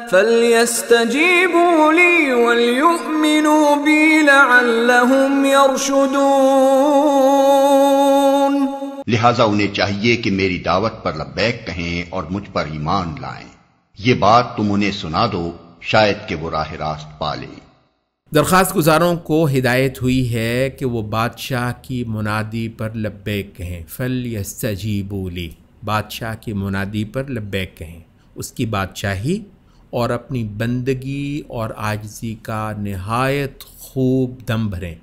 फल्यस्तजीबू ली वल्युमिनू B लअल्लहुम यरशुदून। लिहाजा उन्हें चाहिए कि मेरी दावत पर लब्बैक कहें और मुझ पर ईमान लाएं। ये बात तुम उन्हें सुना दो, शायद कि वो राह रास्त पा लें। दरख्वास्त गुजारों को हिदायत हुई है कि वो बादशाह की मुनादी पर लब्बैक कहें। फल्यस्तजीबू ली, बादशाह की मुनादी पर लब्बैक कहें, उसकी बादशाही और अपनी बंदगी और आजिज़ी का नहायत खूब दम भरें,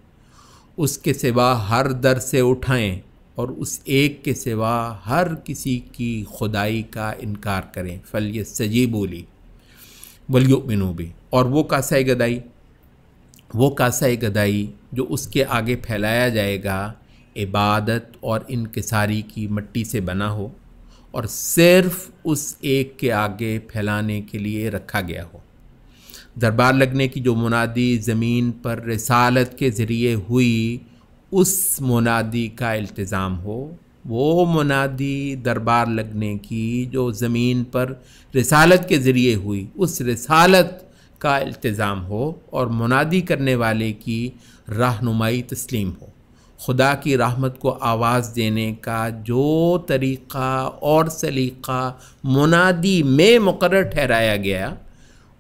उसके सिवा हर दर से उठाएं और उस एक के सिवा हर किसी की खुदाई का इनकार करें। फल्यस्तजीबू ली वल्युमिनू बी, और वो कासा गदाई जो उसके आगे फैलाया जाएगा इबादत और इनकिसारी की मिट्टी से बना हो और सिर्फ़ उस एक के आगे फैलाने के लिए रखा गया हो। दरबार लगने की जो मुनादी ज़मीन पर रिसालत के ज़रिए हुई, उस मुनादी का इल्तिज़ाम हो। वो मुनादी दरबार लगने की जो ज़मीन पर रिसालत के ज़रिए हुई, उस रिसालत का इल्तिज़ाम हो और मुनादी करने वाले की रहनुमाई तस्लीम हो। खुदा की रहमत को आवाज़ देने का जो तरीक़ा और सलीक़ा मुनादी में मुक़र्रर ठहराया गया,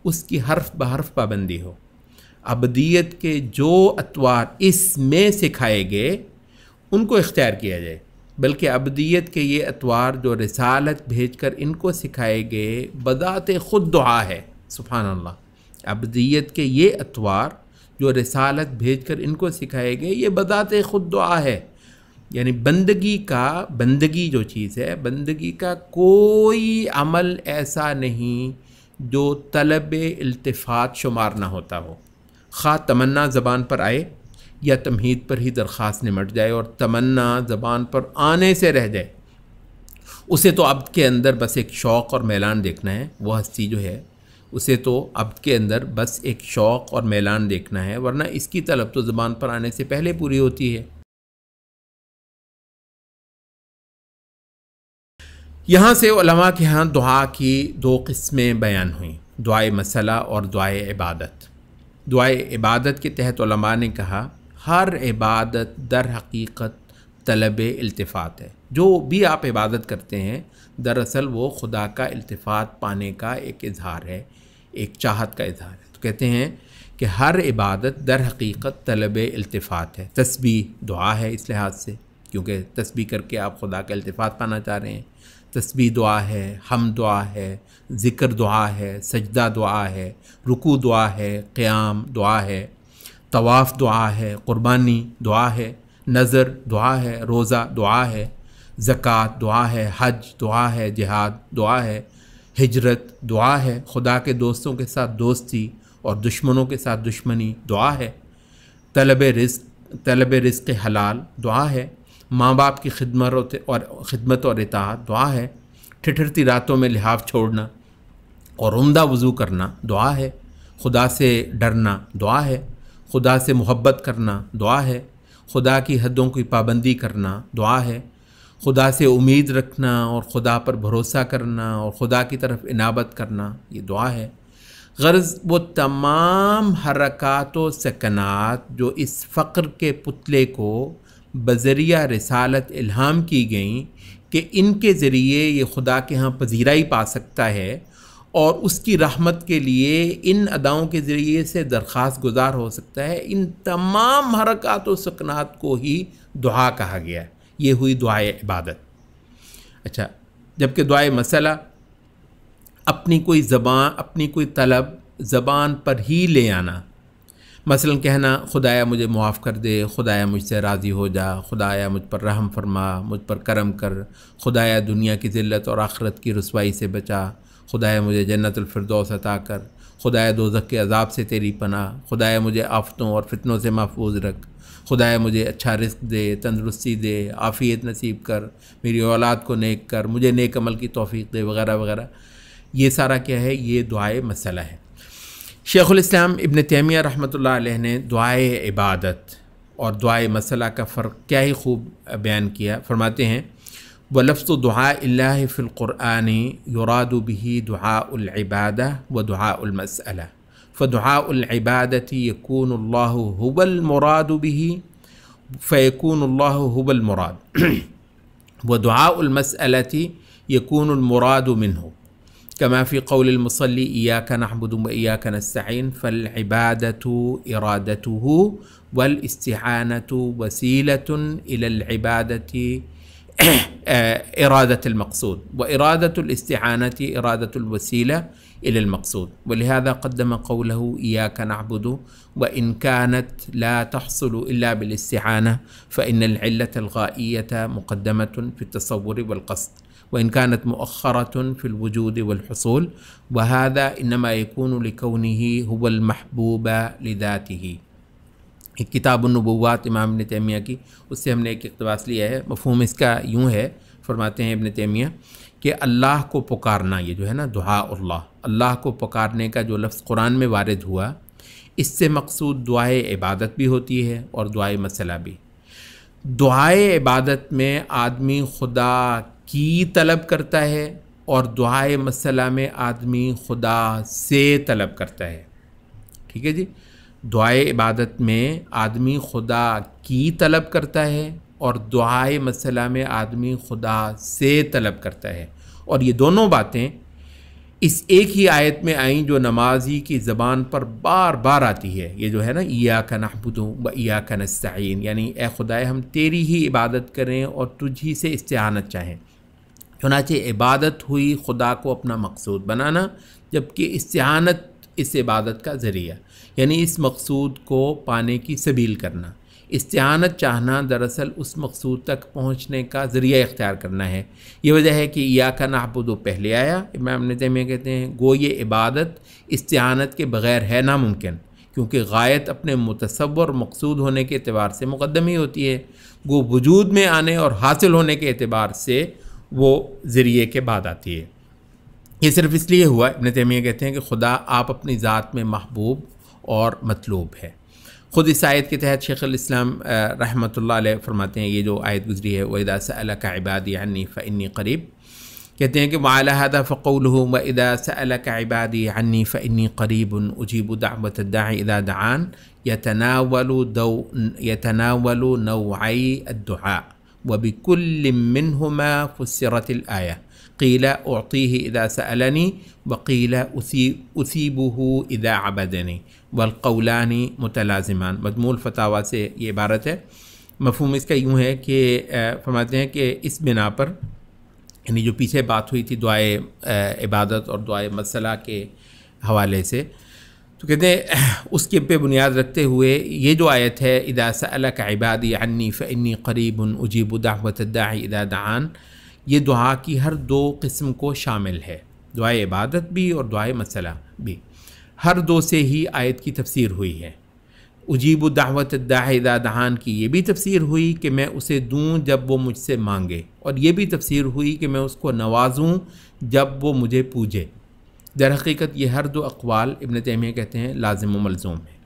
उसकी हर्फ बहर्फ पाबंदी हो। अबदियत के जो अतवार इसमें सिखाए गए उनको इख्तियार किया जाए, बल्कि अबदियत के ये अतवार जो रिसालत भेजकर इनको सिखाए गए बदाते ख़ुद दुआ है। सुभान अल्लाह। अबदियत के ये अतवार जो रिसालत भेजकर इनको सिखाए गए, ये बदाते ख़ुद दुआ है। यानी बंदगी जो चीज़ है, बंदगी का कोई अमल ऐसा नहीं जो तलब इल्तिफ़ात शुमार ना होता हो। खा तमन्ना ज़बान पर आए या तमहीद पर ही दरख्वास्त निमट जाए और तमन्ना ज़बान पर आने से रह जाए, उसे तो अब्द के अंदर बस एक शौक़ और मैलान देखना है। वो हस्ती जो है, उसे तो अब्द के अंदर बस एक शौक़ और मैलान देखना है, वरना इसकी तलब तो ज़बान पर आने से पहले पूरी होती है। यहाँ से उलमा के यहाँ दुआ की दो किस्में बयान हुई, दुआए मसला और दुआए इबादत। दुआए इबादत के तहत उलमा ने कहा हर इबादत दर हकीकत तलब इल्तिफ़ात है। जो भी आप इबादत करते हैं, दरअसल वो खुदा का इल्तिफ़ात पाने का एक इजहार है, एक चाहत का इजहार है। तो कहते हैं कि हर इबादत दर हकीकत तलब इल्तिफ़ात है। तस्बीह दुआ है इस लिहाज से, क्योंकि तस्बीह करके आप खुदा का इल्तिफ़ात पाना चाह रहे हैं। तस्बीह दुआ है, हम दुआ है, ज़िक्र दुआ है, सजदा दुआ है, रुकू दुआ है, क़याम दुआ है, तवाफ़ दुआ है, क़ुरबानी दुआ है, नज़र दुआ है, रोज़ा दुआ है, ज़कात दुआ है, हज दुआ है, जिहाद दुआ है, हिजरत दुआ है, खुदा के दोस्तों के साथ दोस्ती और दुश्मनों के साथ दुश्मनी दुआ है, तलब रिज़्क़ हलाल दुआ है, माँ बाप की खिदमत और इताअत दुआ है, ठिठुरती रातों में लिहाफ छोड़ना और उम्दा वज़ू करना दुआ है, खुदा से डरना दुआ है, खुदा से मोहब्बत करना दुआ है, खुदा की हदों की पाबंदी करना दुआ है, खुदा से उम्मीद रखना और खुदा पर भरोसा करना और खुदा की तरफ इनाबत करना, ये दुआ है। गर्ज़ वो तमाम हरकात व सकनात जो इस फ़क्र के पुतले को बज़रिया रिसालत इल्हाम की गई कि इनके ज़रिए ये खुदा के यहाँ पजीराई पा सकता है और उसकी रहमत के लिए इन अदाओं के ज़रिए से दरख्वास्त गुजार हो सकता है, इन तमाम हरकात व सकनात को ही दुआ कहा गया। ये हुई दुआए इबादत। अच्छा, जबकि दुआए मसला अपनी कोई तलब ज़बान पर ही ले आना, मसलन कहना खुदाया मुझे मुआफ़ कर दे, खुदाया मुझसे राज़ी हो जा, खुदाया मुझ पर रहम फरमा, मुझ पर करम कर, खुदाया दुनिया की ज़िल्लत और आखिरत की रुसवाई से बचा, खुदाया मुझे जन्नतुल फिरदौस अता कर, खुदाया दोज़ख के अज़ाब से तेरी पनाह, खुदाया मुझे आफ़तों और फितनों से महफूज रख, खुदाया मुझे अच्छा रिज़्क़ दे, तंदुरुस्ती दे, आफ़ियत नसीब कर, मेरी औलाद को नेक कर, मुझे नेक अमल की तौफ़ीक़ दे, वग़ैरह वग़ैरह। ये सारा क्या है? ये दुआए मसला है। शेखुल इस्लाम इब्न तैमिया रहमतुल्लाह अलैह ने दुआए इबादत और दुआए मसला का फ़र्क क्या ही खूब बयान किया। फरमाते हैं व लफ्ज़ दुआ इल्लाहि फ़िल क़ुरआन युरादु बिही दुआउल इबादा व दुआउल मसअला फ़दुआउल इबादति यकूनुल्लाहु हुवल मुरादु बिही फ़यकूनुल्लाहु हुवल मुराद व दुआउल मसअलति यकूनुल मुरादु मिन्हु कमा फ़ी क़ौलिल मुसल्ली इय्याका नअबुदु व इय्याका नस्तईन फ़ल इबादतु इरादतुहु वल इस्तिआनतु वसीलतुन इलल इबादति इरादतुल मक़सूद व इरादतुल इस्तिआनति इरादतुल वसीला इलल मक़सूद वलिहाज़ा क़द्दम क़ौलहु इय्याका नअबुदु व इन कानत ला तहसुलु इल्ला बिल इस्तिआना फ़इन्नल इल्लतल गाइयता मुक़द्दमतुन फ़ी तसव्वुर वल क़स्द व इन कानत मुअख़्ख़रतुन फ़िल वुजूद वल हुसूल व हाज़ा इन्नमा यकूनु लिकौनिही हुवल महबूबा लिज़ातिही। किताबुन नुबुव्वात इमाम इब्न तैमिया की, उससे हमने एक इक़्तिबास लिया है। मफ़हूम इसका यूँ है, फरमाते हैं इब्न तैमिया कि अल्लाह को पुकारना, ये जो है ना दुआ अल्लाह, अल्लाह को पुकारने का जो लफ्ज़ कुरान में वारिद हुआ, इससे मक़सूद दुआए इबादत भी होती है और दुआए मसला भी। दुआए इबादत में आदमी खुदा की तलब करता है और दुआए मसला में आदमी खुदा से तलब करता है। ठीक है जी, दुआए इबादत में आदमी खुदा की तलब करता है और दुआए मसला में आदमी खुदा से तलब करता है। और ये दोनों बातें इस एक ही आयत में आईं जो नमाजी की ज़बान पर बार बार आती है। ये जो है ना इय्याका नअबुदु व इय्याका नस्तईन, यानी ए खुदाए हम तेरी ही इबादत करें और तुझी से इस्तिआनत चाहें। चुनांचे इबादत हुई खुदा को अपना मकसूद बनाना, जबकि इस्तिआनत इस इबादत का ज़रिया, यानी इस मकसूद को पाने की सबील करना। इस्तिआनत चाहना दरअसल उस मकसूद तक पहुँचने का ज़रिया इख्तियार करना है। ये वजह है कि इय्याका नअबुदु पहले आया। इमाम इब्न तैमिया कहते हैं गो ये इबादत इस्तिआनत के बग़ैर है नामुमकिन, क्योंकि गायत अपने मुतसव्वर मकसूद होने के एतबार से मुक़द्दम ही होती है, गो वजूद में आने और हासिल होने के एतबार से वो ज़रिए के बाद आती है। ये सिर्फ़ इसलिए हुआ, इब्न तैमिया कहते हैं कि खुदा आप अपनी ज़ात में महबूब और मतलूब है। ख़ुद इस आयत के तहत शेख़ुल इस्लाम रहमतुल्लाह अलैह फरमाते हैं, ये जो आयत गुज़री है व इज़ा सअलका इबादी अन्नी फ़इन्नी क़रीब, कहते हैं कि वअला हाज़ा फ़क़ौलुहु व इज़ा सअलका इबादी अन्नी फ़इन्नी क़रीबुन उजीबु दअवत अद्दाई इज़ा दआन यतनावलु नौअई अद्दुआ व बिकुल्लिन मिन्हुमा फ़ुस्सिरतिल आया क़ीला उअतीही इज़ा सअलनी व क़ीला उसीबुहु इज़ा अबदनी वल क़ौलानी मुतलाज़िमान। मजमूल फतावा से ये इबारत है। मफ़हूम इसका यूँ है कि फरमाते हैं कि इस बिना पर, यानी जो पीछे बात हुई थी दुआए इबादत और दुआए मसला के हवाले से, तो कहते हैं उसके पे बुनियाद रखते हुए ये जो आयत है इज़ा सअलका इबादी अन्नी फ़इन्नी क़रीबुन उजीबु दअवत अद्दाई इज़ा दआन, ये दुआ की हर दो किस्म को शामिल है, दुआए इबादत भी और दुआए मसला भी। हर दो से ही आयत की तफसीर हुई है। उजीबु दावत दाई इज़ा दआन की ये भी तफसीर हुई कि मैं उसे दूँ जब वो मुझसे मांगे, और ये भी तफसीर हुई कि मैं उसको नवाजूँ जब वो मुझे पूजे। दर हकीकत ये हर दो अक़वाल इब्न तैमिया कहते हैं लाज़िम व मलज़ूम है।